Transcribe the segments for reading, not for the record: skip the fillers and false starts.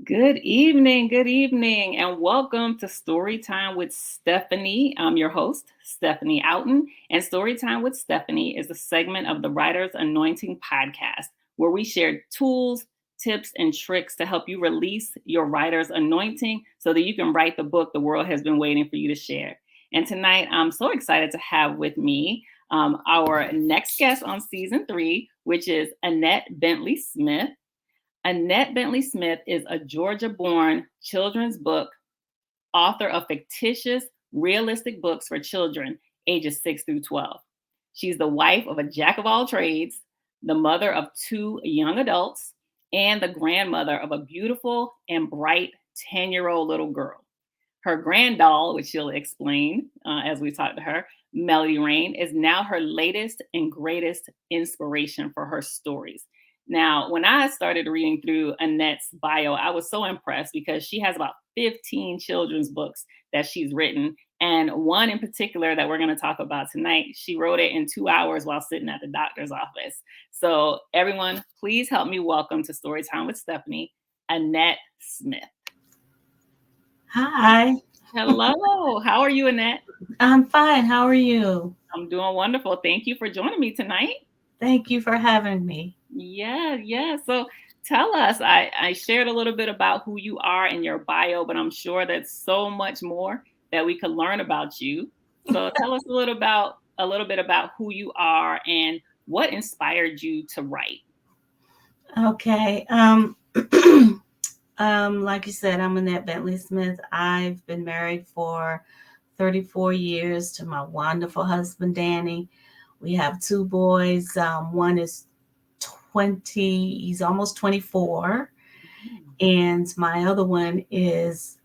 Good evening, and welcome to Storytime with Stephanie. I'm your host, Stephanie Outen, and Storytime with Stephanie is a segment of the Writer's Anointing podcast where we share tools, tips, and tricks to help you release your writer's anointing so that you can write the book the world has been waiting for you to share. And tonight, I'm so excited to have with me our next guest on season 3, which is Annette Bentley Smith. Annette Bentley Smith is a Georgia born children's book author of fictitious, realistic books for children ages 6 through 12. She's the wife of a jack of all trades, the mother of 2 young adults, and the grandmother of a beautiful and bright 10-year-old little girl. Her granddoll, which she'll explain as we talk to her, Melody Rain, is now her latest and greatest inspiration for her stories. Now, when I started reading through Annette's bio, I was so impressed because she has about 15 children's books that she's written. And one in particular that we're going to talk about tonight, she wrote it in 2 hours while sitting at the doctor's office. So, everyone, please help me welcome to Storytime with Stephanie, Annette Smith. Hi, Hello. How are you, Annette? I'm fine. How are you? I'm doing wonderful. Thank you for joining me tonight. Thank you for having me. Yeah. So tell us, I shared a little bit about who you are in your bio, but I'm sure there's so much more that we could learn about you. So tell us a little bit about who you are and what inspired you to write. Okay. Like you said, I'm Annette Bentley Smith. I've been married for 34 years to my wonderful husband, Danny. We have 2 boys. One is 20, he's almost 24. And my other one he's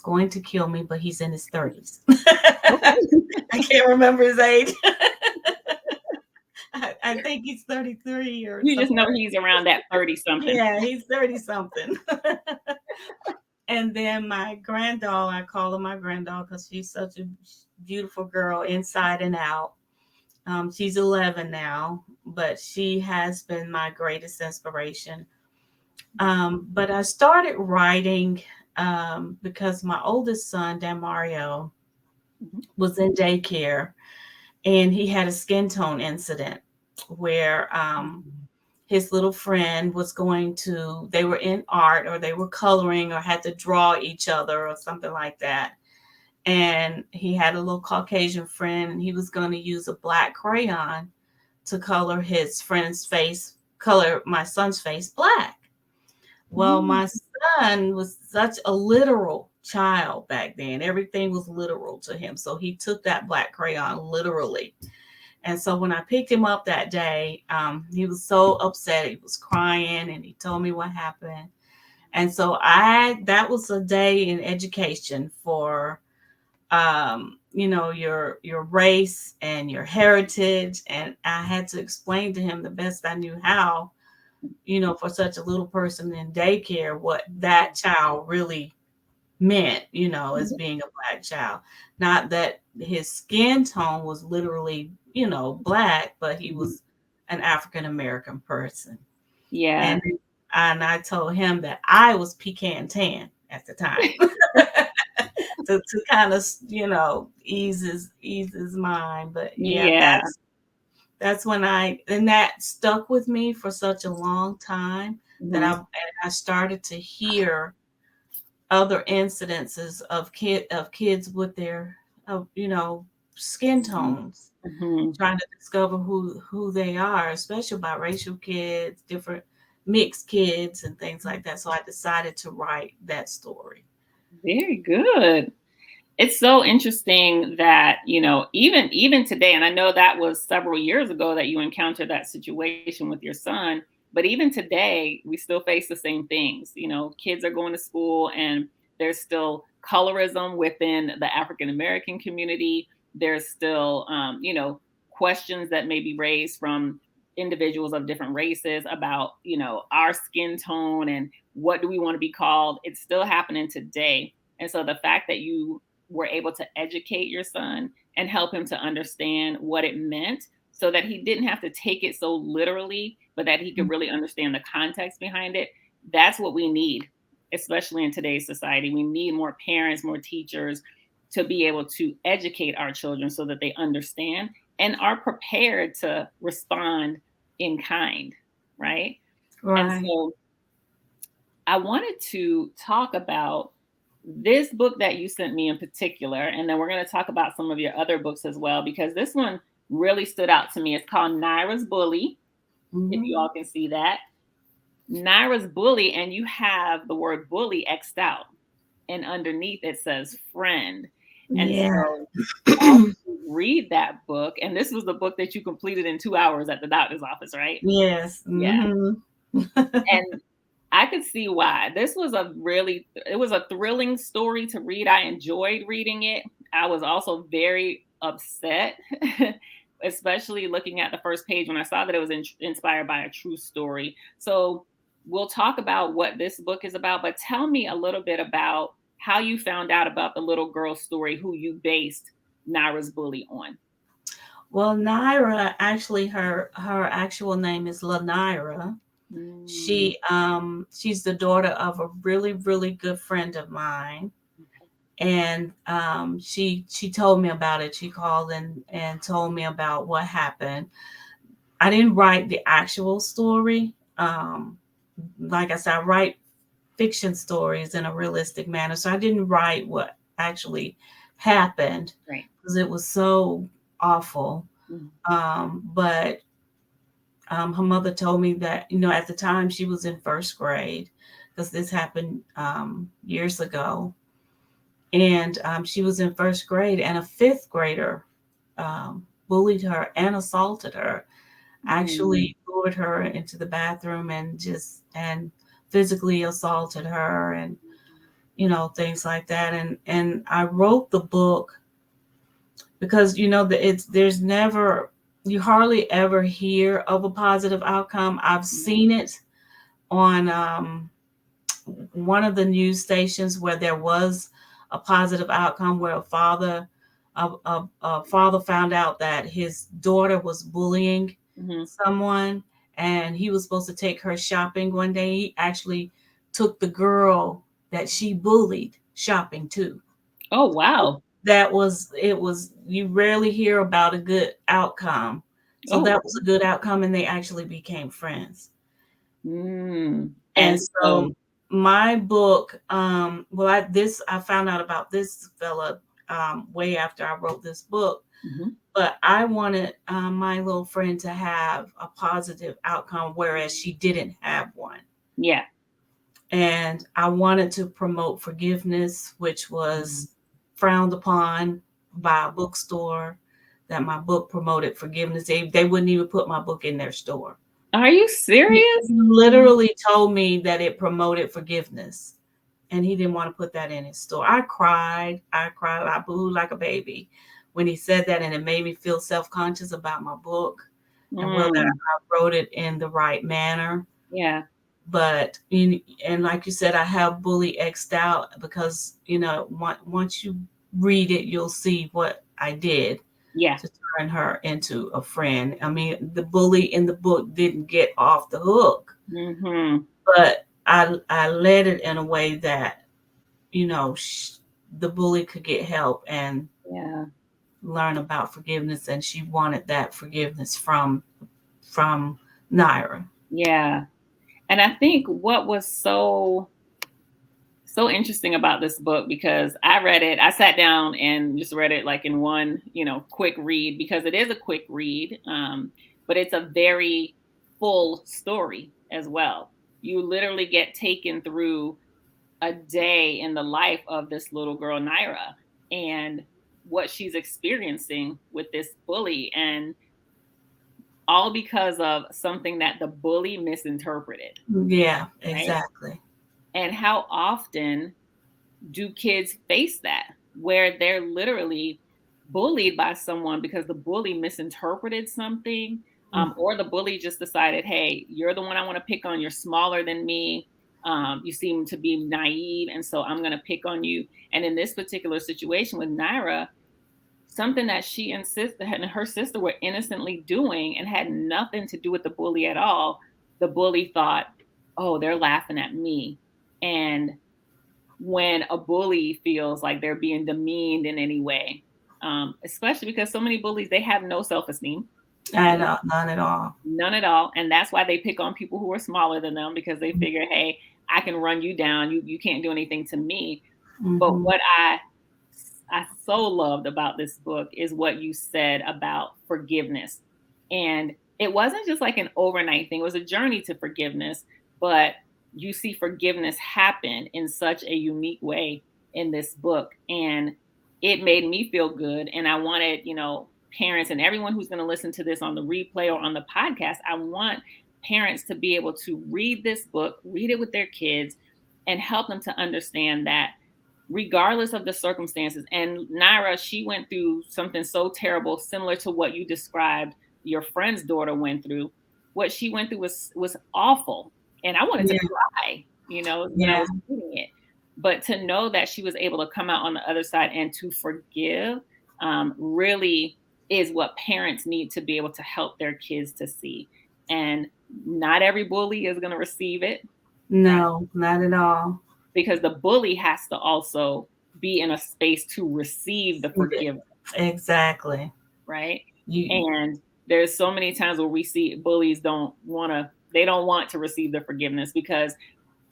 going to kill me, but he's in his 30s. Okay. I can't remember his age. I think he's 33 or You just know somewhere. he's around that 30 something. Yeah, he's 30 something. And then my granddoll, I call her my granddoll because she's such a beautiful girl inside and out. She's 11 now, but she has been my greatest inspiration. But I started writing because my oldest son, Dan Mario, was in daycare and he had a skin tone incident where his little friend was they were in art or they were coloring or had to draw each other or something like that. And he had a little Caucasian friend and he was going to use a black crayon to color his friend's face, color my son's face black. Well, Mm. my son was such a literal child back then. Everything was literal to him. So he took that black crayon literally. And so when I picked him up that day, he was so upset. He was crying and he told me what happened. And so that was a day in education for, your race and your heritage. And I had to explain to him the best I knew how, for such a little person in daycare, what that child really meant, as being a black child. Not that his skin tone was literally, black, but he was an African American person. Yeah. And I told him that I was pecan tan at the time to kind of, ease his mind. But yeah, Yeah. that's when and that stuck with me for such a long time that Mhm. I started to hear other incidences of kids with their skin tones, Mhm. trying to discover who they are, especially about racial kids, different mixed kids and things like that. So I decided to write that story. Very good. It's so interesting that, even today, and I know that was several years ago that you encountered that situation with your son, but even today we still face the same things. Kids are going to school and there's still colorism within the African American community. There's still questions that may be raised from individuals of different races about our skin tone and what do we want to be called. It's still happening today. And so the fact that you were able to educate your son and help him to understand what it meant so that he didn't have to take it so literally, but that he could really understand the context behind it. that's what we need, especially in today's society. We need more parents, more teachers to be able to educate our children so that they understand and are prepared to respond in kind, right? And Right. so I wanted to talk about this book that you sent me in particular, and then we're going to talk about some of your other books as well, because this one really stood out to me. It's called Nyrah's Bully, if you Mm-hmm. all can see that. Nyrah's Bully, and you have the word bully X'd out, and underneath it says friend. And Yeah. so as you read that book, and this was the book that you completed in 2 hours at the doctor's office, right? Yes. Yeah. Mm-hmm. And I could see why. This was it was a thrilling story to read. I enjoyed reading it. I was also very upset, especially looking at the first page when I saw that it was inspired by a true story. So we'll talk about what this book is about, but tell me a little bit about how you found out about the little girl's story who you based Nyrah's Bully on. Well, Nyrah, actually, her actual name is Nyrah. Mm, She's the daughter of a really really good friend of mine, and she told me about it. She called and told me about what happened. I didn't write the actual story. Like I said, I write fiction stories in a realistic manner, so I didn't write what actually happened right. because it was so awful. Mm, But her mother told me that, at the time she was in first grade, because this happened years ago. And she was in first grade, and a fifth grader bullied her and assaulted her, mm, actually lured her into the bathroom and physically assaulted her, and things like that. And I wrote the book because there's never, you hardly ever hear of a positive outcome. I've seen it on one of the news stations where there was a positive outcome, where a father found out that his daughter was bullying mhm. someone, and he was supposed to take her shopping one day. He actually took the girl that she bullied shopping too. Oh, wow. That was it was You rarely hear about a good outcome. So Oh, that was a good outcome, and they actually became friends. and And so so my book, I found out about this fella way after I wrote this book, mhm, but I wanted my little friend to have a positive outcome, whereas she didn't have one. yeah. And I wanted to promote forgiveness, which Mhm. was frowned upon by a bookstore. That my book promoted forgiveness. They wouldn't even put my book in their store. Are you He serious? literally told me that it promoted forgiveness, and he didn't want to put that in his store. I cried. I booed like a baby when he said that, and it made me feel self-conscious about my book and whether Mm, I wrote it in the right manner. yeah, But and like you said, I have bully X'd out because once you read it, you'll see what I did yeah, to turn her into a friend. I mean, the bully in the book didn't get off the hook, mhm, but I led it in a way that you know sh- the bully could get help and yeah, learn about forgiveness, and she wanted that forgiveness from Nyrah. yeah. And I think what was so interesting about this book, because I read it, I sat down and just read it like in one, quick read, because it is a quick read, but it's a very full story as well. You literally get taken through a day in the life of this little girl, Nyrah, and what she's experiencing with this bully, and all because of something that the bully misinterpreted, Yeah, right? exactly. And how often do kids face that, where they're literally bullied by someone because the bully misinterpreted something, or the bully just decided, hey, you're the one I want to pick on, you're smaller than me, you seem to be naive, and so I'm going to pick on you. And in this particular situation with Nyrah, something that she and her sister were innocently doing and had nothing to do with the bully at all, the bully thought, oh, they're laughing at me. And when a bully feels like they're being demeaned in any way, especially because so many bullies, they have no self-esteem. I They know, none at all. None at all. And that's why they pick on people who are smaller than them, because they figure, hey, I can run you down. You can't do anything to me. But Mm-hmm. what I so loved about this book is what you said about forgiveness. And it wasn't just like an overnight thing. It was a journey to forgiveness, but you see forgiveness happen in such a unique way in this book. And it made me feel good. And I wanted, parents and everyone who's going to listen to this on the replay or on the podcast, I want parents to be able to read this book, read it with their kids, and help them to understand that regardless of the circumstances. And Nyrah, she went through something so terrible, similar to what you described your friend's daughter went through. What she went through was awful. And I wanted to Yeah, cry, when I yeah, was reading it. But to know that she was able to come out on the other side and to forgive, really is what parents need to be able to help their kids to see. And not every bully is going to receive it. Not no, not at all. Because the bully has to also be in a space to receive the forgiveness, Exactly. right? You, And there's so many times where we see bullies they don't want to receive the forgiveness, because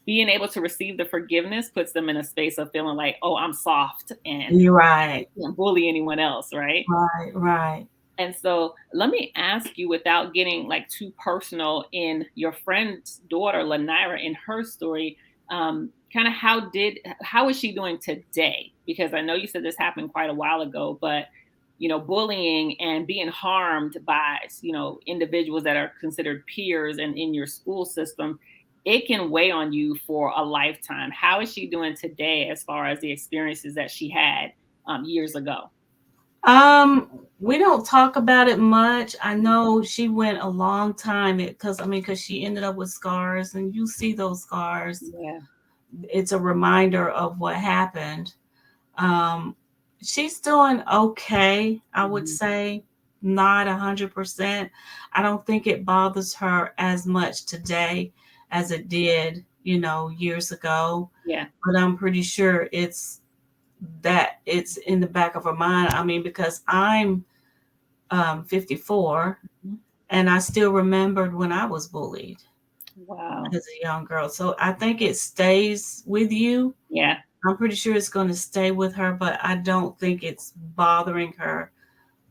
being able to receive the forgiveness puts them in a space of feeling like, oh, I'm soft and you're I right, can't bully anyone else, right? right, right. And so let me ask you, without getting like too personal, in your friend's daughter, Lanira, in her story, kind of how is she doing today? Because I know you said this happened quite a while ago, but bullying and being harmed by, individuals that are considered peers and in your school system, it can weigh on you for a lifetime. How is she doing today as far as the experiences that she had years ago? We don't talk about it much. I know she went a long time because because she ended up with scars, and you see those scars. Yeah. It's a reminder of what happened. Um, she's doing okay, I would Mhm. say, not 100%. I don't think it bothers her as much today as it did, years ago. Yeah. But I'm pretty sure it's in the back of her mind. Because I'm 54, Mhm. and I still remembered when I was bullied Wow. as a young girl. So I think it stays with you. Yeah. I'm pretty sure it's going to stay with her, but I don't think it's bothering her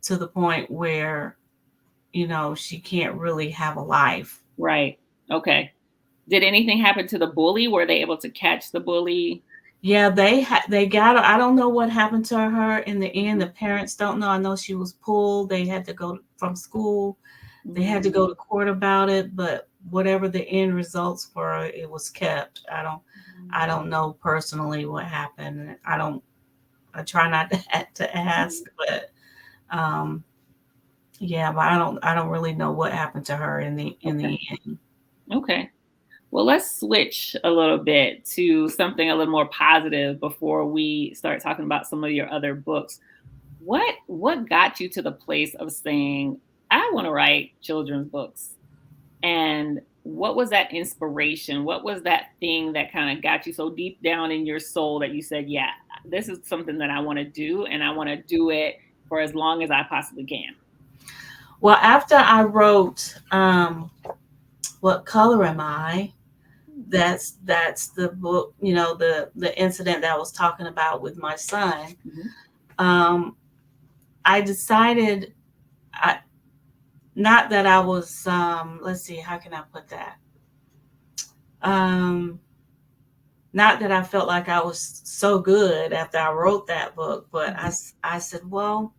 to the point where, she can't really have a life. Right. Okay. Did anything happen to the bully? Were they able to catch the bully? Yeah, they got her. I don't know what happened to her in the end. Mhm. The parents don't know. I know she was pulled. They had to go from school. They had to Mm. go to court about it, but whatever the end results were, it was kept. I don't know personally what happened. I try not to ask, but um yeah, but I don't really know what happened to her in the Okay. end. Okay. Well, let's switch a little bit to something a little more positive before we start talking about some of your other books. What got you to the place of saying, I want to write children's books? And what was that inspiration? What was that thing that kind of got you so deep down in your soul that you said, yeah, this is something that I want to do, and I want to do it for as long as I possibly can? Well, after I wrote What Color Am I? That's the book, the incident that I was talking about with my son. Mm-hmm. Um I decided, I not that I was, let's see, how can I put that? Um Not that I felt like I was so good after I wrote that book, but Mm-hmm. I said, well,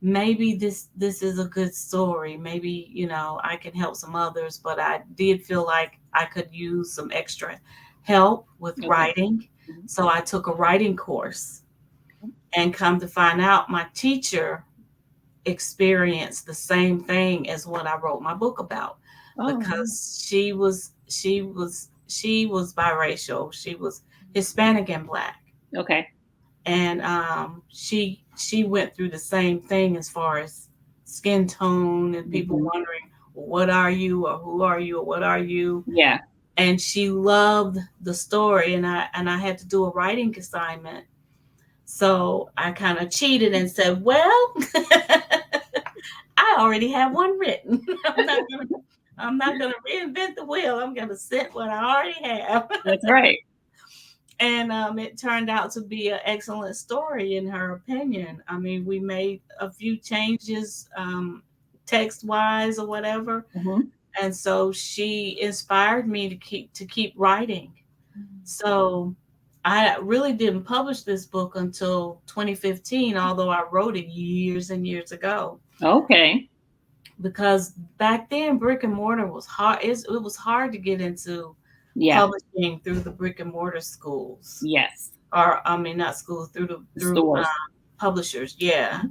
maybe this is a good story. Maybe, I can help some others, but I did feel like I could use some extra help with Okay. writing. Mhm. So I took a writing course, and come to find out, my teacher experienced the same thing as what I wrote my book about, Oh, because she was biracial. She was Hispanic and Black, okay. and she went through the same thing as far as skin tone, and people Hmm. wondering, well, what are you, or who are you, or what are you? Yeah. and she loved the story, and I had to do a writing assignment. So I kind of cheated and said, "Well, I already have one written. I'm not gonna reinvent the wheel. I'm gonna sit what I already have." That's right. And it turned out to be an excellent story in her opinion. I mean, we made a few changes, text wise or whatever, Mhm. and so she inspired me to keep writing. So I really didn't publish this book until 2015, although I wrote it years and years ago. Okay. Because back then brick and mortar was hard. It was hard to get into Yeah. publishing through the brick and mortar schools, Yes. or I mean not schools, The through stores. publishers. Yeah.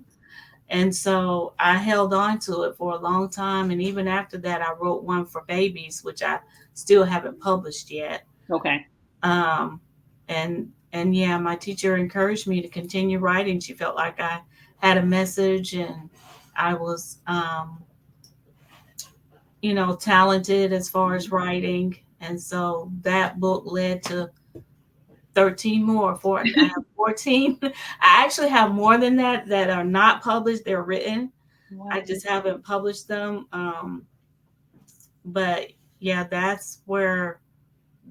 And so I held on to it for a long time, and even after that I wrote one for babies, which I still haven't published yet. Okay. um, and yeah, my teacher encouraged me to continue writing. She felt like I had a message, and I was talented as far as writing. And so that book led to 13 more. I have 14. I actually have more than that that are not published. They're written. I Wow. just haven't published them. But yeah, that's where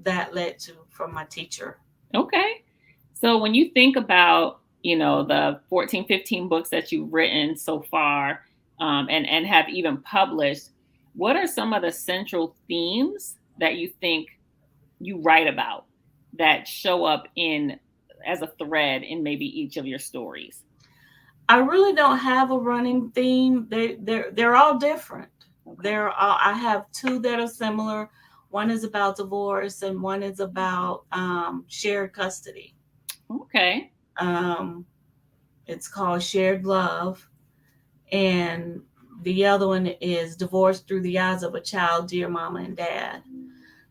that led to from my teacher. Okay. So when you think about, the 14, 15 books that you've written so far, and have even published, what are some of the central themes that you think you write about that show up in as a thread in maybe each of your stories? I really don't have a running theme. They're all different. Okay. I have two that are similar. One is about divorce, and one is about shared custody. Okay. Um, it's called Shared Love, and the other one is Divorce Through the Eyes of a Child, Dear Mama and Dad.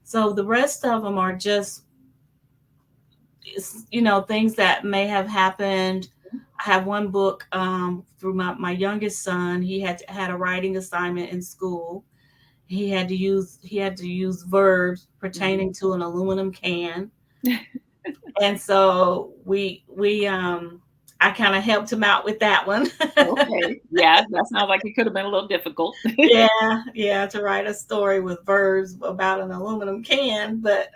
So the rest of them are just, things that may have happened. I have one book through my youngest son. He had a writing assignment in school. He had to use verbs pertaining to an aluminum can, and so we I kind of helped him out with that one. Okay. Yeah, that sounds like it could have been a little difficult. Yeah, yeah, to write a story with verbs about an aluminum can, but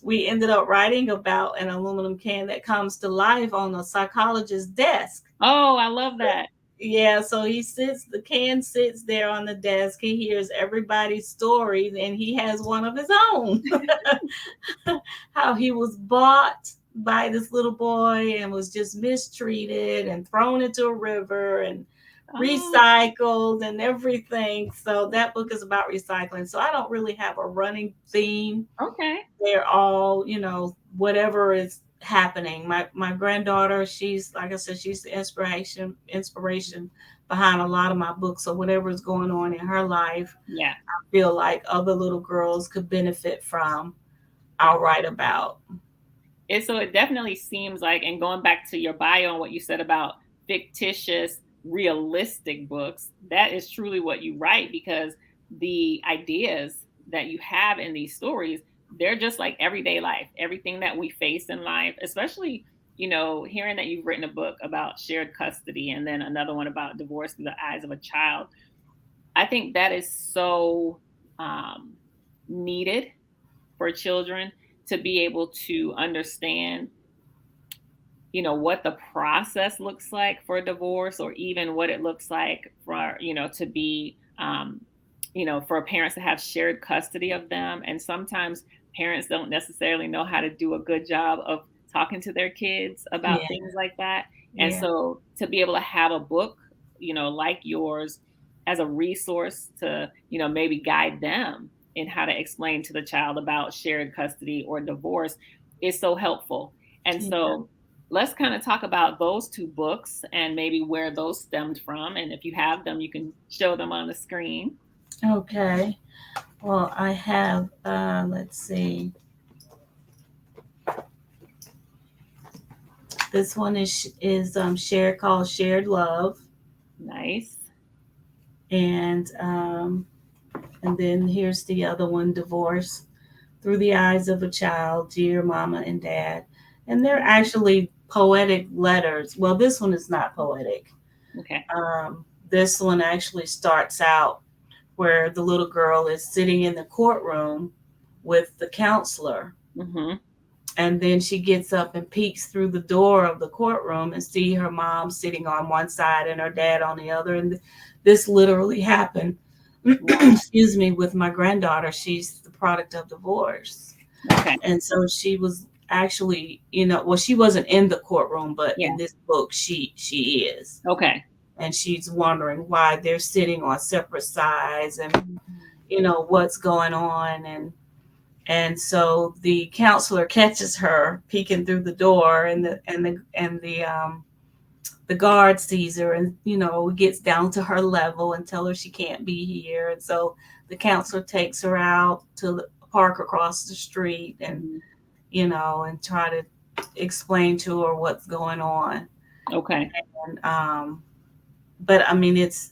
we ended up writing about an aluminum can that comes to life on a psychologist's desk. Oh, I love that. Yeah, so the can sits there on the desk. He hears everybody's stories, and he has one of his own. How he was bought by this little boy and was just mistreated and thrown into a river and Oh, recycled and everything. So that book is about recycling. So I don't really have a running theme. okay. They're all, whatever is happening. My granddaughter, she's, like I said, she's the inspiration behind a lot of my books. So whatever is going on in her life, Yeah. I feel like other little girls could benefit from. I'll write about. So it definitely seems like, and going back to your bio and what you said about fictitious, realistic books, that is truly what you write, because the ideas that you have in these stories, they're just like everyday life, everything that we face in life, especially, hearing that you've written a book about shared custody and then another one about divorce through the eyes of a child. I think that is so um, needed for children to be able to understand, what the process looks like for divorce, or even what it looks like for, to be, for parents to have shared custody of them. And sometimes parents don't necessarily know how to do a good job of talking to their kids about Yeah, things like that. And yeah, so to be able to have a book, like yours, as a resource to, maybe guide them in how to explain to the child about shared custody or divorce is so helpful. And yeah. so let's kind of talk about those two books and maybe where those stemmed from. And if you have them, you can show them on the screen. Okay. Well, I have. Let's see. This one is shared called Shared Love, Nice. and then here's the other one, Divorce Through the Eyes of a Child, Dear Mama and Dad. And they're actually poetic letters. Well, this one is not poetic. Okay. This one actually starts out where the little girl is sitting in the courtroom with the counselor. Mm-hmm. And then she gets up and peeks through the door of the courtroom and see her mom sitting on one side and her dad on the other. And this literally happened, Wow. excuse me, with my granddaughter. She's the product of divorce. Okay. And so she was actually, well, she wasn't in the courtroom, but Yeah. in this book, she is. Okay. And she's wondering why they're sitting on separate sides and, Mhm. what's going on. And so the counselor catches her peeking through the door, and the guard sees her, and gets down to her level and tell her she can't be here. And so the counselor takes her out to the park across the street, and Mhm. and try to explain to her what's going on. Okay. And but I mean, it's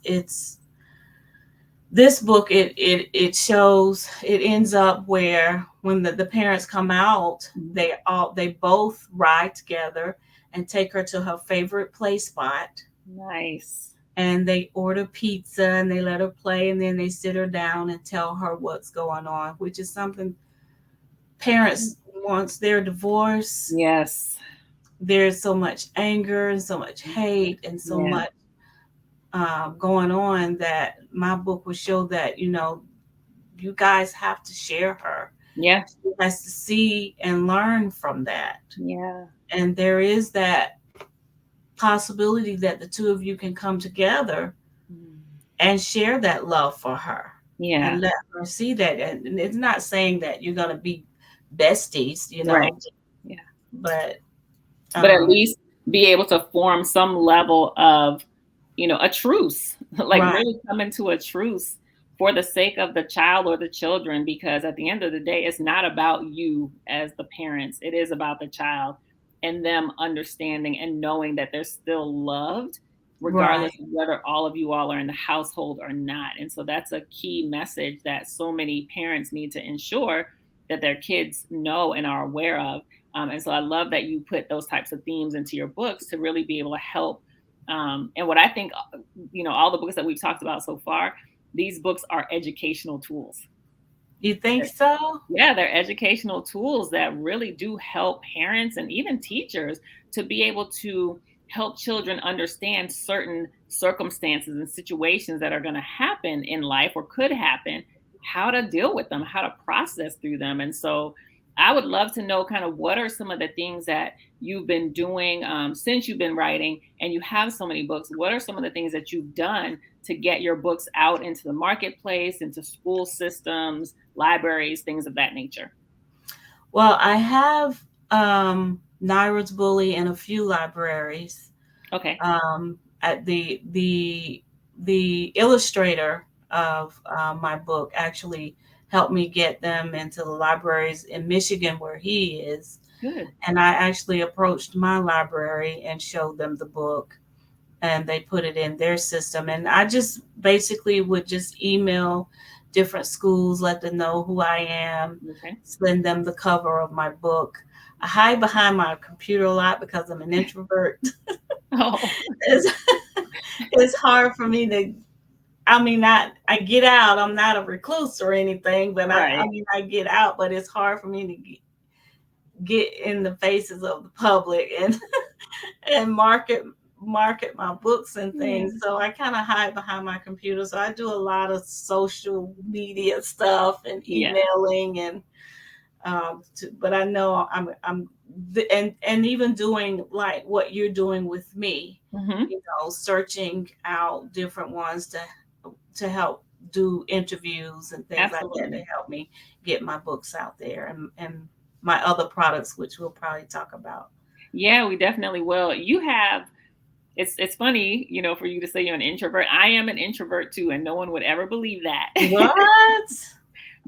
this book, it shows, it ends up where when the parents come out, Mhm. they both ride together and take her to her favorite play spot, Nice. and they order pizza and they let her play, and then they sit her down and tell her what's going on, which is something parents, once they're divorced, Yes. there's so much anger and so much hate and so Yeah. much going on, that my book will show that you guys have to share her. Yeah. She has to see and learn from that. Yeah. And there is that possibility that the two of you can come together Mm. and share that love for her Yeah. and let her see that. And it's not saying that you're going to be besties, Right. Yeah. but But at um, least be able to form some level of, a truce, like right, really come into a truce for the sake of the child or the children, because at the end of the day, it's not about you as the parents. It is about the child and them understanding and knowing that they're still loved, right, regardless of whether all of you all are in the household or not. And so that's a key message that so many parents need to ensure that their kids know and are aware of. And so I love that you put those types of themes into your books to really be able to help. And what I think, all the books that we've talked about so far, these books are educational tools. you think so? Yeah, they're educational tools that really do help parents and even teachers to be able to help children understand certain circumstances and situations that are going to happen in life or could happen, how to deal with them, how to process through them. And so I would love to know kind of what are some of the things that you've been doing since you've been writing and you have so many books. What are some of the things that you've done to get your books out into the marketplace, into school systems, libraries, things of that nature? Well, I have Nyrah's Bully in a few libraries. Okay, At the illustrator of my book actually helped me get them into the libraries in Michigan where he is, good. and I actually approached my library and showed them the book, and they put it in their system. And I just basically would just email different schools, let them know who I am, Okay. send them the cover of my book. I hide behind my computer a lot because I'm an introvert. Oh, it's, it's hard for me to, I mean, I get out. I'm not a recluse or anything, but I right. mean, I get out, but it's hard for me to get in the faces of the public and and market my books and Yeah. things. So I kind of hide behind my computer. So I do a lot of social media stuff and Yeah. emailing, and but I know and even doing like what you're doing with me, Hmm. searching out different ones to help do interviews and things like that to Absolutely. help me get my books out there, and my other products, which we'll probably talk about. Yeah, we definitely will. You have it's funny, for you to say you're an introvert. I am an introvert too, and no one would ever believe that. What?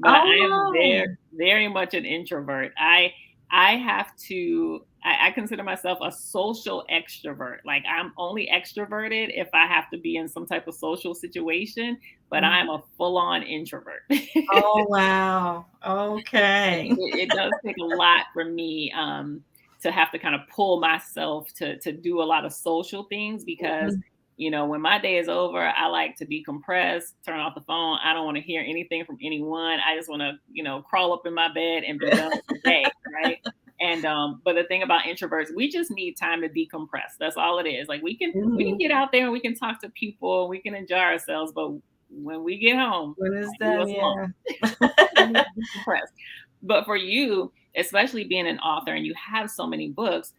But I Oh am very, no. very much an introvert. I have to I consider myself a social extrovert. Like I'm only extroverted if I have to be in some type of social situation, but Mhm. I'm a full-on introvert. Oh, wow. Okay. It does take a lot for me to have to kind of pull myself to do a lot of social things because Mhm. when my day is over, I like to decompress, turn off the phone. I don't want to hear anything from anyone. I just want to crawl up in my bed and be done with the day, right? And but the thing about introverts, we just need time to decompress. That's all it is. Like we can Mhm. get out there and we can talk to people, we can enjoy ourselves, but when we get home, When it's leave done, us alone. yeah. We need to decompress. But for you, especially being an author and you have so many books,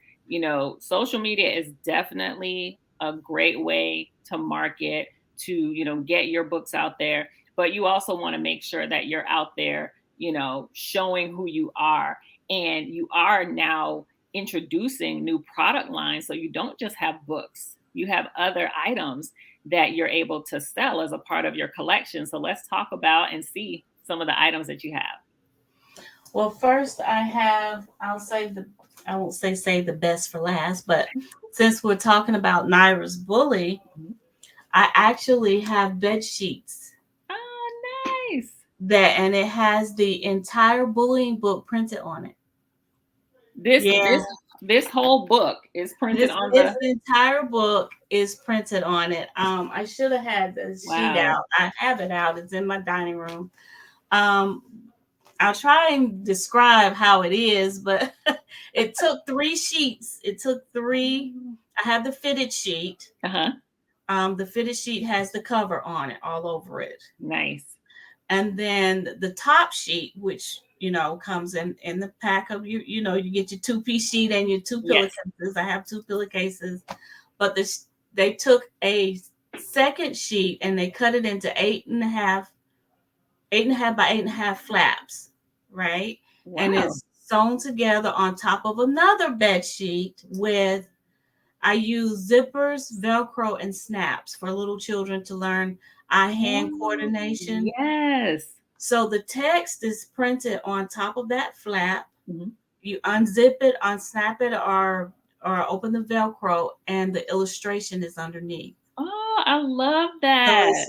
social media is definitely a great way to market, to, get your books out there. But you also want to make sure that you're out there, showing who you are. And you are now introducing new product lines. So you don't just have books, you have other items that you're able to sell as a part of your collection. So let's talk about and see some of the items that you have. Well, first I'll save I won't say the best for last, but since we're talking about Nyrah's Bully, Mhm. I actually have bed sheets Oh, nice. and it has the entire bullying book printed on it. This Yeah. this this whole book is printed on This the entire book is printed on it. I should have had the sheet wow. out. I have it out. It's in my dining room. Um, I'll try and describe how it is, but it took 3 sheets. It took three. I have the fitted sheet. Uh-huh. The fitted sheet has the cover on it all over it. Nice. And then the top sheet, which comes in the pack of you get your 2-piece sheet and your two Yes. pillowcases. I have 2 pillowcases, but they took a second sheet and they cut it into 8.5 by 8.5 flaps, right? And Wow. it's sewn together on top of another bed sheet with I use zippers, Velcro, and snaps for little children to learn eye-hand Oh, coordination. yes. So the text is printed on top of that flap. Mhm. You unzip it, unsnap it, or open the Velcro, and the illustration is underneath. Oh, I love So that.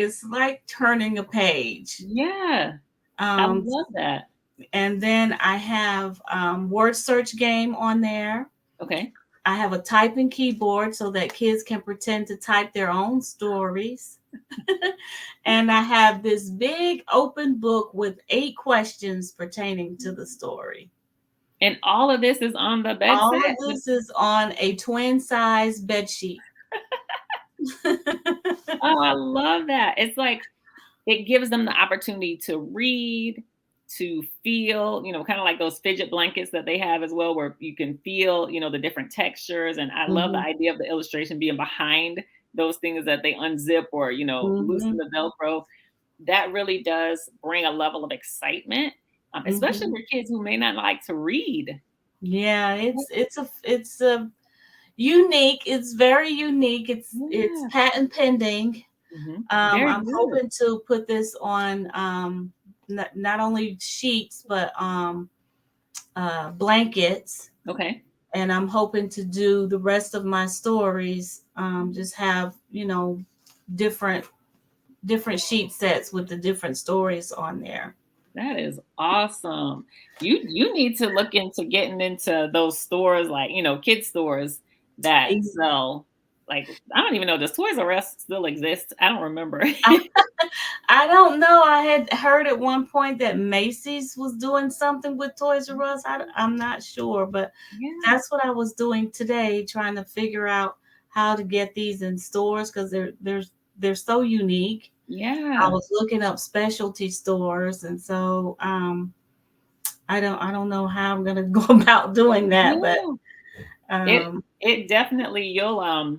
it's like turning a page. Yeah. I Um, love that. and then I have word search game on there. Okay. I have a typing keyboard so that kids can pretend to type their own stories. And I have this big open book with 8 questions pertaining to the story. And all of this is on the bed All set? of this is on a twin size bed sheet. Oh, I love that. It's like it gives them the opportunity to read, to feel, kind of like those fidget blankets that they have as well, where you can feel, the different textures. And I love the Mhm, idea of the illustration being behind those things that they unzip or, loosen mhm. the Velcro. That really does bring a level of excitement, especially Mhm. for kids who may not like to read. Yeah, it's a unique. It's very unique. It's Yeah. patent pending. Very I'm good. hoping to put this on not only sheets but blankets, Okay. and I'm hoping to do the rest of my stories. Just have different different sheet sets with the different stories on there. That is awesome. You need to look into getting into those stores like, kid stores that sell like I don't even know, does Toys R Us still exist? I don't remember. I don't know. I had heard at one point that Macy's was doing something with Toys R Us. I'm not sure, but Yeah. that's what I was doing today, trying to figure out how to get these in stores because they're so unique. I Yeah. was looking up specialty stores, and so I don't know how I'm gonna go about doing that, but Yeah. It um, it definitely you'll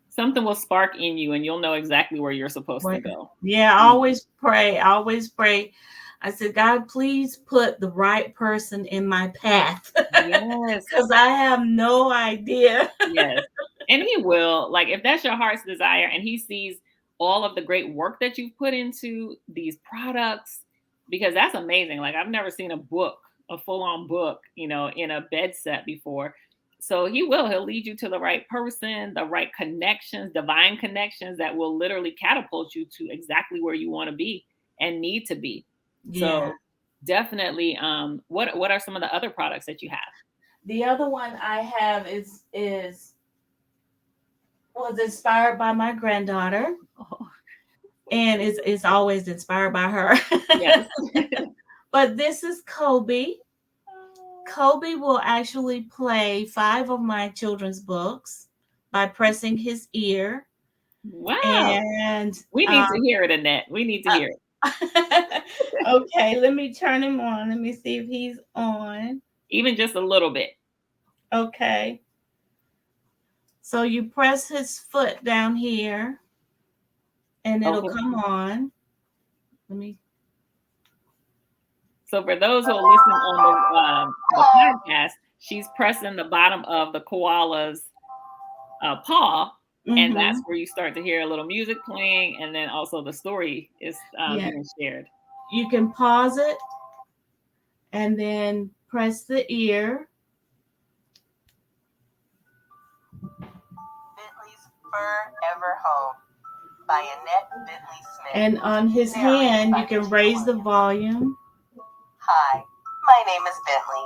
something will spark in you and you'll know exactly where you're supposed to Well, go. yeah, I Mm. always pray. I always pray. I said, God, please put the right person in my path Yes. because I have no idea. Yes. And he will. Like if that's your heart's desire and he sees all of the great work that you've put into these products, because that's amazing. Like I've never seen a book a full-on book, in a bed set before. So he'll lead you to the right person, the right connections, divine connections that will literally catapult you to exactly where you want to be and need to be. Yeah. So definitely, what are some of the other products that you have? The other one I have is was inspired by my granddaughter, Oh, and is always inspired by her. yes. But this is Kobe. Kobe will actually play 5 of my children's books by pressing his ear. Wow. And We need to hear it, Annette. We need to uh, hear it. okay, let me turn him on. Let me see if he's on. Even just a little bit. Okay. So you press his foot down here and it'll Okay. come on. Let me. So for those who are listening on the podcast, she's pressing the bottom of the koala's paw, and that's Mm-hmm. where you start to hear a little music playing, and then also the story is Yeah. being shared. You can pause it and then press the ear. Bentley's Forever Home by Annette Smith. And on his hand, you can raise the volume. Hi, my name is Bentley.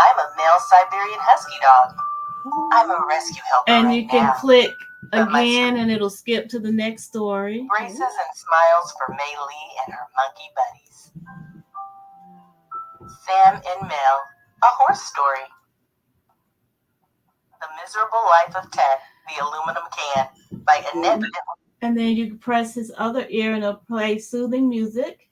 I'm a male Siberian Husky dog. I'm a rescue helper. And you can click again and it'll skip to the next story. Braces and smiles for Mei Lee and her monkey buddies. Sam and Mel, a horse story. The Miserable Life of Ted, the Aluminum Can by Annette B. And then you can press his other ear and it'll play soothing music.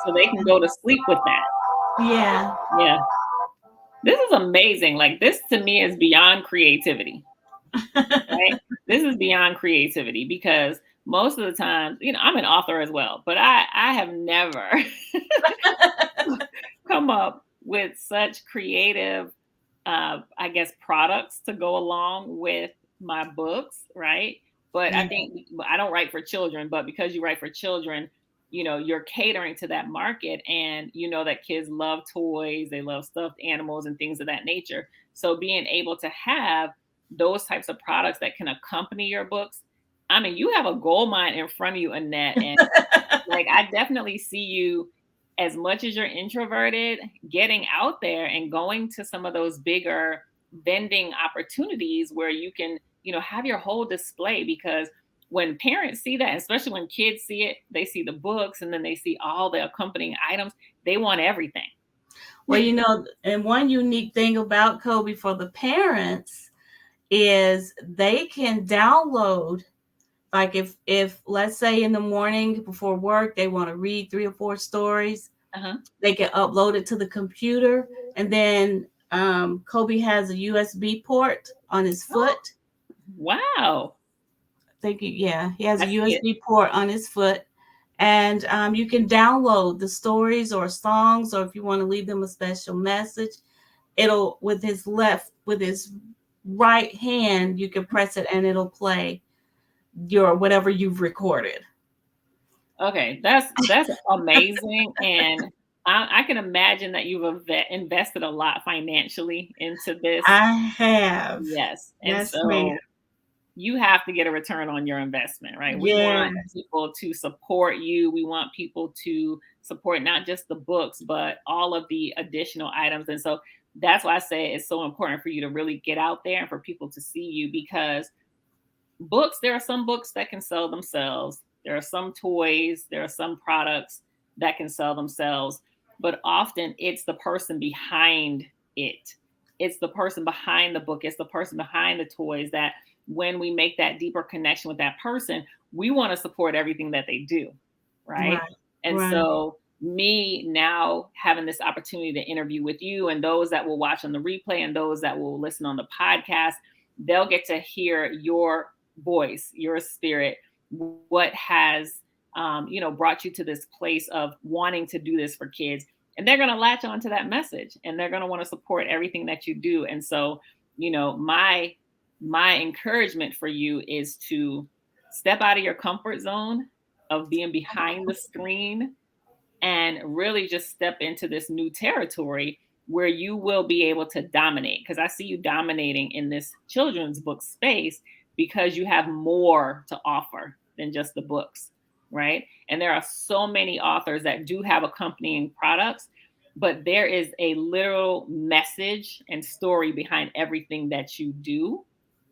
So they can go to sleep with that. Yeah. Yeah. This is amazing. Like, this to me is beyond creativity. Right? This is beyond creativity because most of the time, I'm an author as well, but I have never come up with such creative, I guess, products to go along with my books, right? But I Yeah. think I don't write for children, but because you write for children, you're catering to that market, and you know that kids love toys, they love stuffed animals and things of that nature. So being able to have those types of products that can accompany your books, I mean, you have a gold mine in front of you, Annette, and like, I definitely see you, as much as you're introverted, getting out there and going to some of those bigger vending opportunities where you can, have your whole display. Because when parents see that, especially when kids see it, they see the books and then they see all the accompanying items. They want everything. Well, and one unique thing about Kobe for the parents is they can download, like if let's say in the morning before work they want to read 3 or 4 stories, they can upload it to the computer, and then Kobe has a USB port on his foot. Wow. He has a USB port on his foot, and you can download the stories or songs, or if you want to leave them a special message, it'll with his right hand you can press it and it'll play your whatever you've recorded. Okay, that's amazing, and I can imagine that you've invested a lot financially into this. I have. Yes, and Yes, so ma'am. you have to get a return on your investment, right? We want Yes. people to support you. We want people to support not just the books, but all of the additional items. And so that's why I say it's so important for you to really get out there and for people to see you, because books, there are some books that can sell themselves. There are some toys, there are some products that can sell themselves, but often it's the person behind it. It's the person behind the book, it's the person behind the toys that, when we make that deeper connection with that person, we want to support everything that they do, right? Right. And Right. so me now having this opportunity to interview with you, and those that will watch on the replay and those that will listen on the podcast, they'll get to hear your voice, your spirit, what has brought you to this place of wanting to do this for kids. And they're going to latch on to that message, and they're going to want to support everything that you do. And so, my encouragement for you is to step out of your comfort zone of being behind the screen and really just step into this new territory where you will be able to dominate. Because I see you dominating in this children's book space because you have more to offer than just the books, right? And there are so many authors that do have accompanying products, but there is a literal message and story behind everything that you do,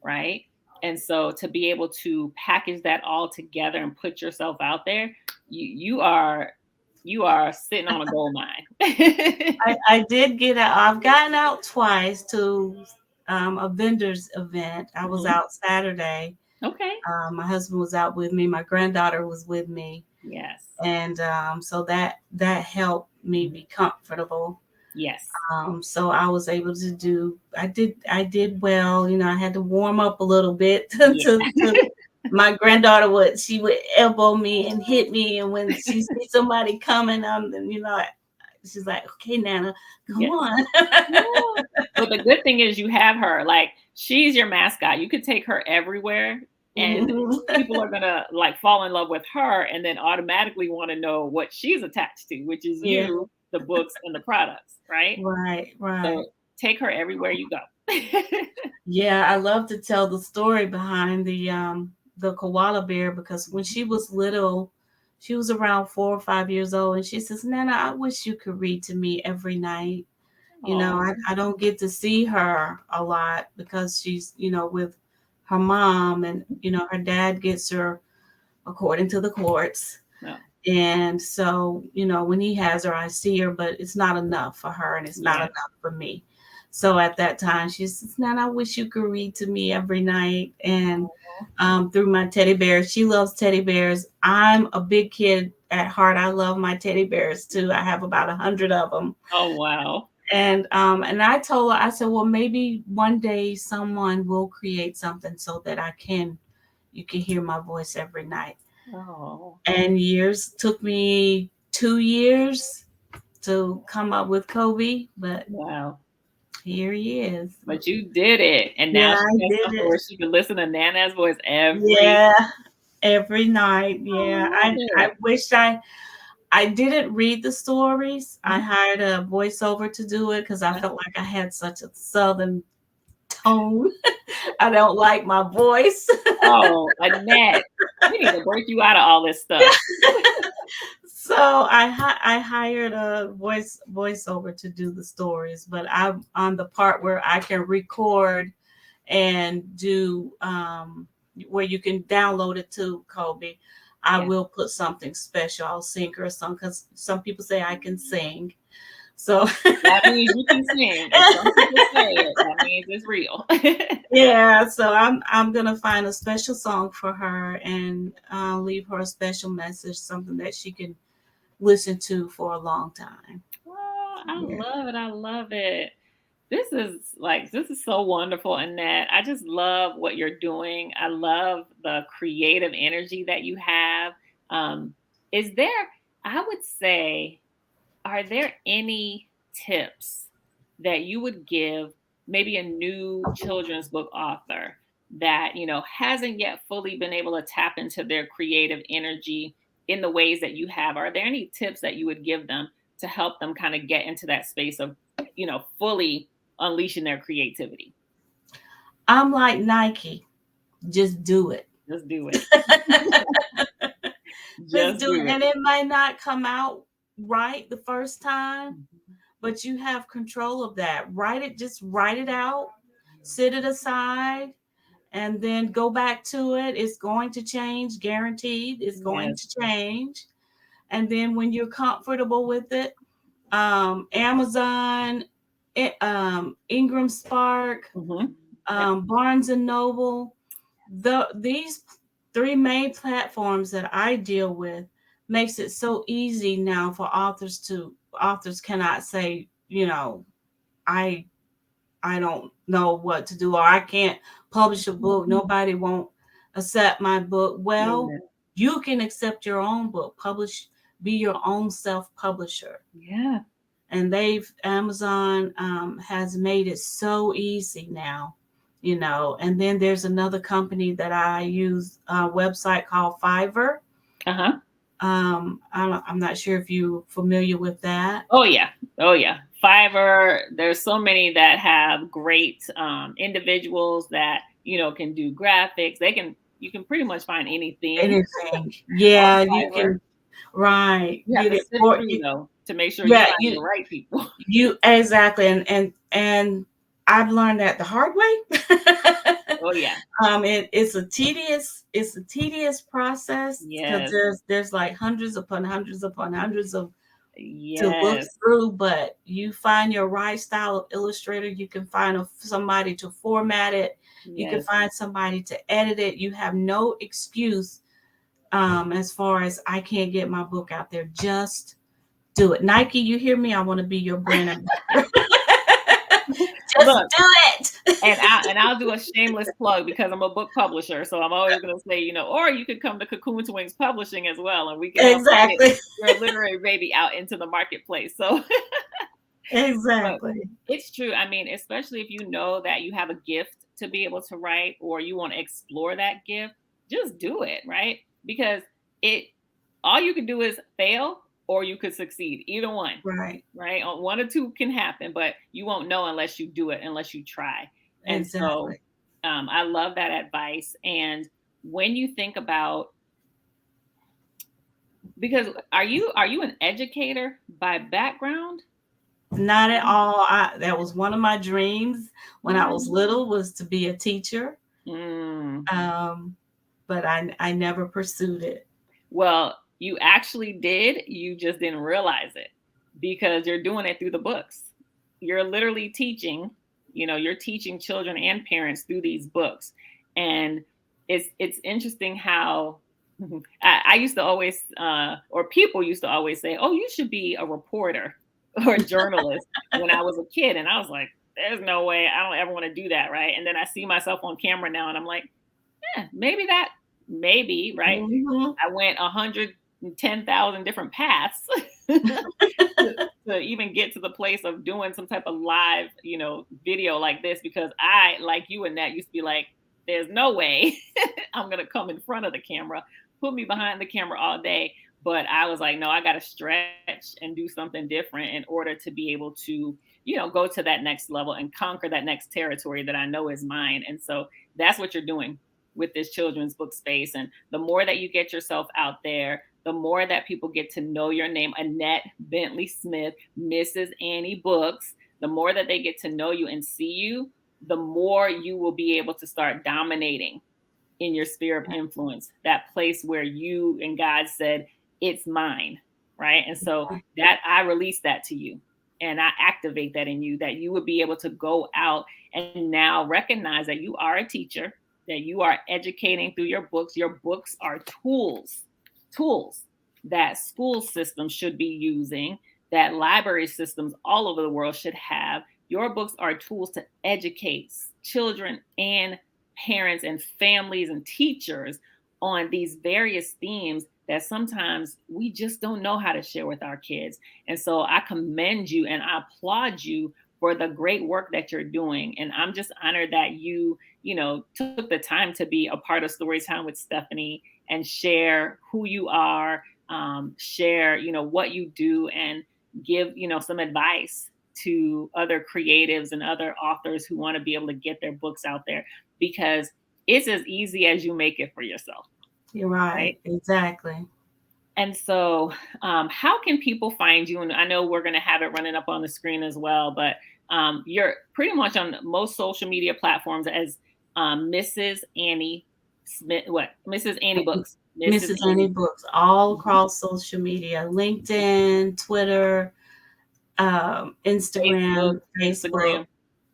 right? And so to be able to package that all together and put yourself out there, you are sitting on a gold mine. I did get out. I've gotten out twice to a vendor's event. I was Mhm. out Saturday. Okay. My husband was out with me. My granddaughter was with me, Yes. and so that helped me be comfortable. Yes. So I was able to do. I did well. I had to warm up a little bit Yeah. to my granddaughter would elbow me and hit me, and when she sees somebody coming, then she's like, "Okay, Nana, come Yes. on." Yeah. But the good thing is you have her. Like, she's your mascot. You could take her everywhere and Mhm. people are gonna like fall in love with her and then automatically want to know what she's attached to, which is Yeah, you, the books, and the products, right? right, right. So take her everywhere you go. Yeah, I love to tell the story behind the koala bear because when she was little, she was around 4 or 5 years old, and she says, "Nana, I wish you could read to me every night. Oh, I don't get to see her a lot because she's with her mom, and her dad gets her according to the courts." no. And so, when he has her, I see her, but it's not enough for her and it's not Yeah. enough for me. So at that time, she says, "Nana, I wish you could read to me every night." And through my teddy bears, she loves teddy bears. I'm a big kid at heart. I love my teddy bears too. I have about 100 of them. Oh, wow. And I told her, I said, well, maybe one day someone will create something so that you can hear my voice every night. Oh, And years took me 2 years to come up with Kobe, but wow. here he is. But you did it. And Yeah, now I she has did something it. where she can listen to Nana's voice every. Yeah, every night. I Yeah, love I it. wish I didn't read the stories. I Mhm. hired a voiceover to do it because I Uh, felt like I had such a southern tone. I don't like my voice. Oh, Annette, we need to break you out of all this stuff. So I hired a voiceover to do the stories, but I'm on the part where I can record and do where you can download it to Kobe. I Yeah. will put something special. I'll sing her a song because some people say I can sing. So That means you can sing. If some people say it, that means it's real. yeah, so I'm gonna find a special song for her and leave her a special message, something that she can listen to for a long time. Oh, I Yeah. love it. I love it. This is so wonderful, Annette. I just love what you're doing. I love the creative energy that you have. Um, is there, I would say, are there any tips that you would give maybe a new children's book author that, hasn't yet fully been able to tap into their creative energy in the ways that you have? Are there any tips that you would give them to help them kind of get into that space of, fully unleashing their creativity? I'm like Nike, just do it. Just do it. Just Just do do it. it. And it might not come out right the first time, Mhm. but you have control of that. Just write it out, sit it aside, and then go back to it. It's going to change, guaranteed. It's going Yes. to change. And then when you're comfortable with it, Amazon, Ingram Spark, Hmm. Yep. Barnes and Noble, these three main platforms that I deal with makes it so easy now for authors cannot say, I I don't know what to do or I can't publish a book. Nobody won't accept my book. Well, Yeah. you can accept your own book, be your own self-publisher. Yeah. And Amazon has made it so easy now. you know. And then there's another company that I use, a website called Fiverr. Uh-huh. I'm not sure if you're familiar with that. Oh yeah. Oh yeah. Fiverr, there's so many that have great individuals that, can do graphics. You can pretty much find anything Anything. on Yeah, you Fiverr. can, right, You have get to it sift for through you. though to make sure you Yeah, find the right people. you exactly. And I've learned that the hard way. Oh yeah. It's a tedious process because Yes. there's like hundreds upon hundreds of to look Yes. through, but you find your right style of illustrator. You can find somebody to format it. You can Yes. find somebody to edit it. You have no excuse, as far as I can't get my book out there. Just do it. Nike, you hear me? I want to be your brand ambassador. Just Look, do it. and I'll do a shameless plug because I'm a book publisher. So I'm always going to say, or you could come to Cocoon Swings Publishing as well, and we can help you get Exactly. your literary baby out into the marketplace. So, but Exactly. it's true. I mean, especially if you know that you have a gift to be able to write or you want to explore that gift, just do it, right? Because it all you can do is fail or you could succeed. Either one, Right. right? One or two can happen, but you won't know unless you do it, unless you try. And so Exactly. I love that advice. And when you think about, because are you an educator by background? Not at all. That was one of my dreams when I was little, was to be a teacher. Mm. Um, but I never pursued it. Well, you actually did. You just didn't realize it because you're doing it through the books. You're literally teaching, you're teaching children and parents through these books. And it's interesting how I used to always, or people used to always say, oh, you should be a reporter or a journalist when I was a kid. And I was like, there's no way I don't ever want to do that. Right. And then I see myself on camera now and I'm like, maybe, right? Mhm. I went 110,000 different paths to even get to the place of doing some type of live, video like this because I, like you and that, used to be like, there's no way I'm going to come in front of the camera, put me behind the camera all day. But I was like, no, I got to stretch and do something different in order to be able to, go to that next level and conquer that next territory that I know is mine. And so that's what you're doing with this children's book space. And the more that you get yourself out there, the more that people get to know your name, Annette Bentley Smith, Mrs. Annie Books, the more that they get to know you and see you, the more you will be able to start dominating in your sphere of influence, that place where you and God said, it's mine, right? And so that I release that to you and I activate that in you, that you would be able to go out and now recognize that you are a teacher, that you are educating through your books. Your books are tools that school systems should be using, that library systems all over the world should have. Your books are tools to educate children and parents and families and teachers on these various themes that sometimes we just don't know how to share with our kids. And so I commend you and I applaud you for the great work that you're doing. And I'm just honored that you took the time to be a part of Storytime with Stephanie and share who you are, share, what you do and give, some advice to other creatives and other authors who want to be able to get their books out there because it's as easy as you make it for yourself, You're right? right. Exactly. And so, how can people find you? And I know we're going to have it running up on the screen as well, but you're pretty much on most social media platforms as Mrs. Annie Smith. What? Mrs. Annie Books. Mrs. Mrs. Annie Annie. Books, all Mhm. across social media, LinkedIn, Twitter, Facebook, Instagram, Facebook. Instagram.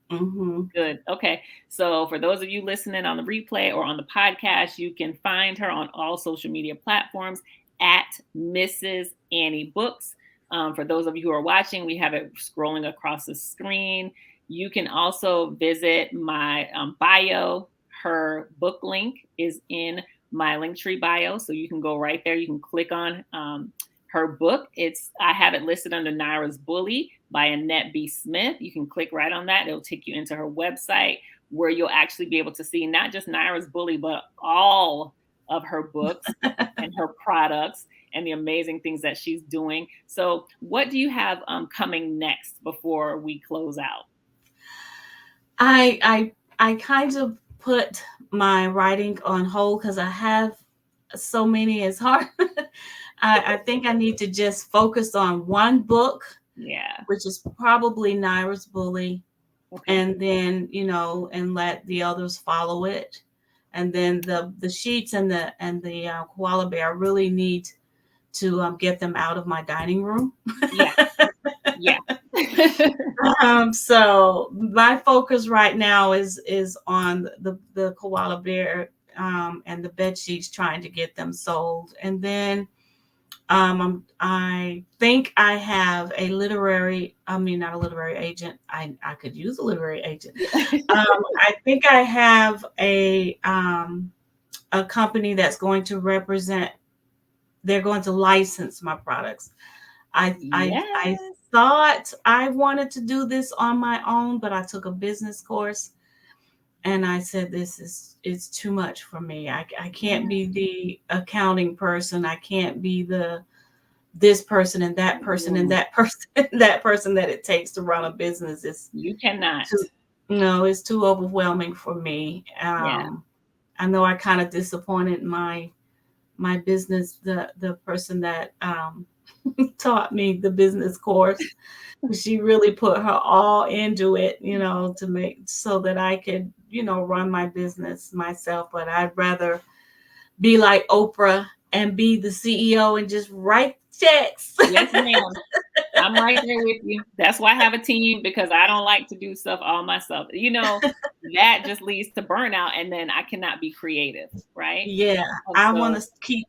Hmm. Good. Okay. So for those of you listening on the replay or on the podcast, you can find her on all social media platforms at Mrs. Annie Books. For those of you who are watching, we have it scrolling across the screen. You can also visit my bio. Her book link is in my Linktree bio, so you can go right there. You can click on her book. I have it listed under Nyrah's Bully by Annette B. Smith. You can click right on that. It'll take you into her website where you'll actually be able to see not just Nyrah's Bully, but all of her books and her products and the amazing things that she's doing. So, what do you have coming next before we close out? I kind of put my writing on hold because I have so many. It's hard. I think I need to just focus on one book, Yeah. which is probably Nyrah's Bully, Okay. and then and let the others follow it. And then the sheets and the koala bear, I really need to get them out of my dining room. Yeah. Yeah. So my focus right now is on the koala bear and the bed sheets, trying to get them sold. And then I think I have a literary, I mean, not a literary agent. I could use a literary agent. I think I have a company that's going to represent. They're going to license my products. I Yes. thought I wanted to do this on my own, but I took a business course and I said this is it's too much for me. I can't Yeah. be the accounting person. I can't be the this person and that person and Mm, that person that person that it takes to run a business. Is you cannot. too No, it's too overwhelming for me. Yeah. I know I kind of disappointed my business, the person that taught me the business course. She really put her all into it, to make so that I could, run my business myself. But I'd rather be like Oprah and be the CEO and just write checks. Yes, ma'am. I'm right there with you. That's why I have a team, because I don't like to do stuff all myself. That just leads to burnout, and then I cannot be creative, right? Yeah, And I want so, to keep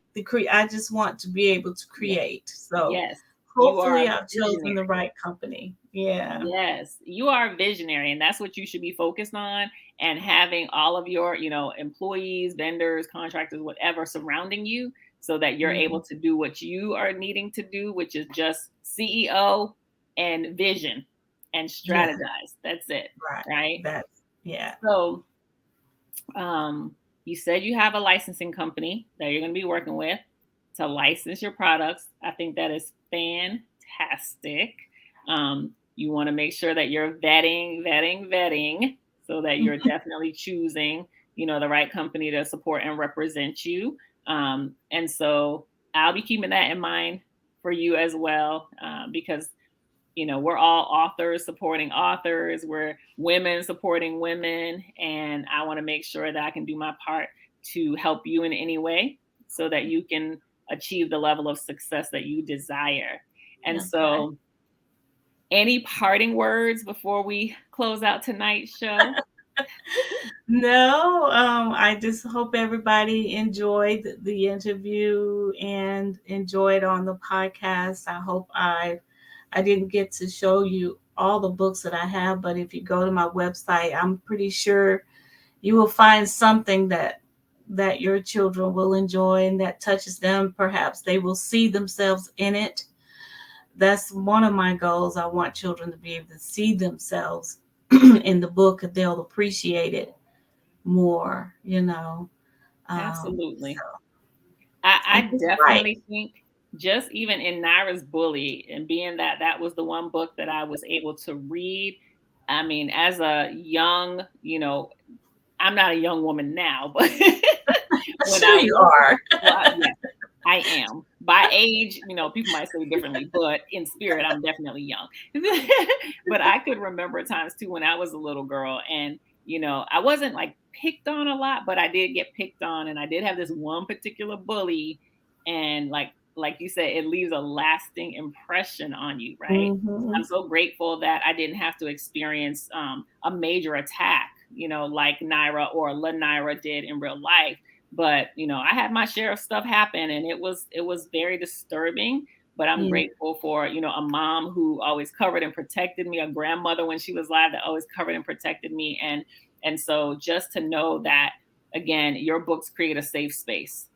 I just want to be able to yeah, create. So yes, you are hopefully a I've chosen the visionary. right company. Yeah. Yes, you are a visionary, and that's what you should be focused on. And having all of your, employees, vendors, contractors, whatever surrounding you, so that you're Mhm. able to do what you are needing to do, which is just CEO and vision and Yeah, strategize. That's it, right. right? That's yeah. So, you said you have a licensing company that you're going to be working with to license your products. I think that is fantastic. You want to make sure that you're vetting, so that you're definitely choosing, the right company to support and represent you. And so I'll be keeping that in mind for you as well, because we're all authors supporting authors, we're women supporting women, and I want to make sure that I can do my part to help you in any way so that you can achieve the level of success that you desire. And Okay. so, any parting words before we close out tonight's show? No, I just hope everybody enjoyed the interview and enjoyed on the podcast. I hope I didn't get to show you all the books that I have, but if you go to my website, I'm pretty sure you will find something that your children will enjoy and that touches them. Perhaps they will see themselves in it. That's one of my goals. I want children to be able to see themselves in the book, and they'll appreciate it more. So Absolutely. I and just right. definitely think, just even in Nyrah's Bully, and being that that was the one book that I was able to read. I mean, as a young, I'm not a young woman now, but when Sure I you was, are. well, yes, I am. By age, people might say differently, but in spirit, I'm definitely young. But I could remember times too when I was a little girl, and I wasn't like picked on a lot, but I did get picked on, and I did have this one particular bully, and like you said, it leaves a lasting impression on you, right? I'm Hmm. so grateful that I didn't have to experience a major attack, like Nyrah or Nyrah did in real life. But I had my share of stuff happen, and it was very disturbing. But I'm Yeah. grateful for a mom who always covered and protected me, a grandmother when she was alive that always covered and protected me, and so just to know that, again, your books create a safe space.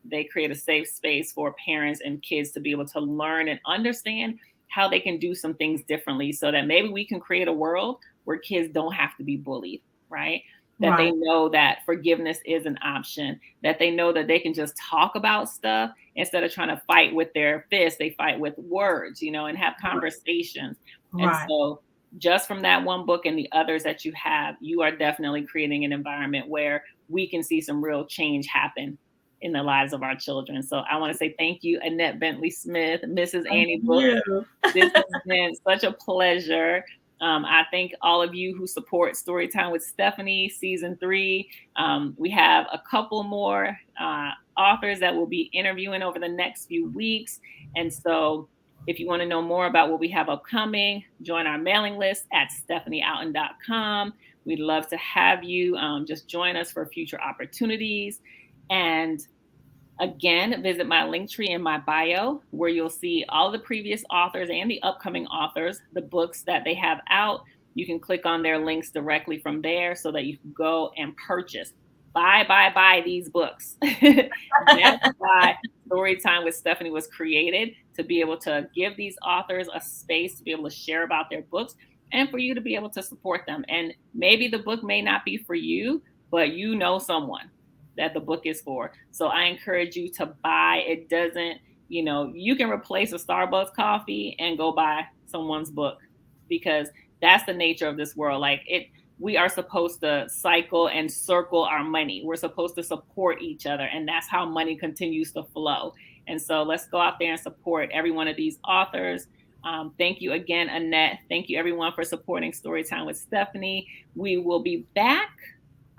They create a safe space for parents and kids to be able to learn and understand how they can do some things differently, so that maybe we can create a world where kids don't have to be bullied. right? That they Right. know that forgiveness is an option, that they know that they can just talk about stuff instead of trying to fight with their fists. They fight with words, and have conversations. And Right. so, just from that one book and the others that you have, you are definitely creating an environment where we can see some real change happen in the lives of our children. So I want to say thank you, Annette Bentley Smith, Mrs. Thank Annie Books. you. This has been such a pleasure. I thank all of you who support Storytime with Stephanie season 3. We have a couple more authors that we'll be interviewing over the next few weeks. And so if you want to know more about what we have upcoming, join our mailing list at stephanieouten.com. We'd love to have you. Just join us for future opportunities. And again, visit my link tree in my bio, where you'll see all the previous authors and the upcoming authors, the books that they have out. You can click on their links directly from there so that you can go and purchase. Buy these books. That's why Storytime with Stephanie was created, to be able to give these authors a space to be able to share about their books and for you to be able to support them. And maybe the book may not be for you, but you know someone that the book is for. So I encourage you to buy. It doesn't, you can replace a Starbucks coffee and go buy someone's book, because that's the nature of this world. We are supposed to cycle and circle our money. We're supposed to support each other, and that's how money continues to flow. And so let's go out there and support every one of these authors. Thank you again, Annette. Thank you, everyone, for supporting Storytime with Stephanie. We will be back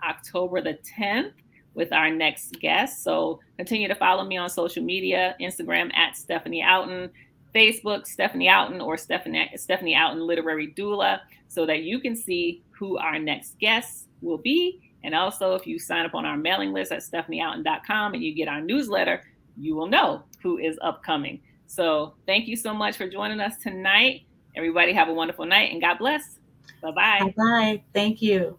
October the 10th with our next guest. So continue to follow me on social media, Instagram at Stephanie Outen, Facebook, Stephanie Outen, or Stephanie Outen Literary Doula, so that you can see who our next guests will be. And also, if you sign up on our mailing list at stephanieouten.com and you get our newsletter, you will know who is upcoming. So thank you so much for joining us tonight. Everybody have a wonderful night, and God bless. Bye-bye. Bye-bye. Thank you.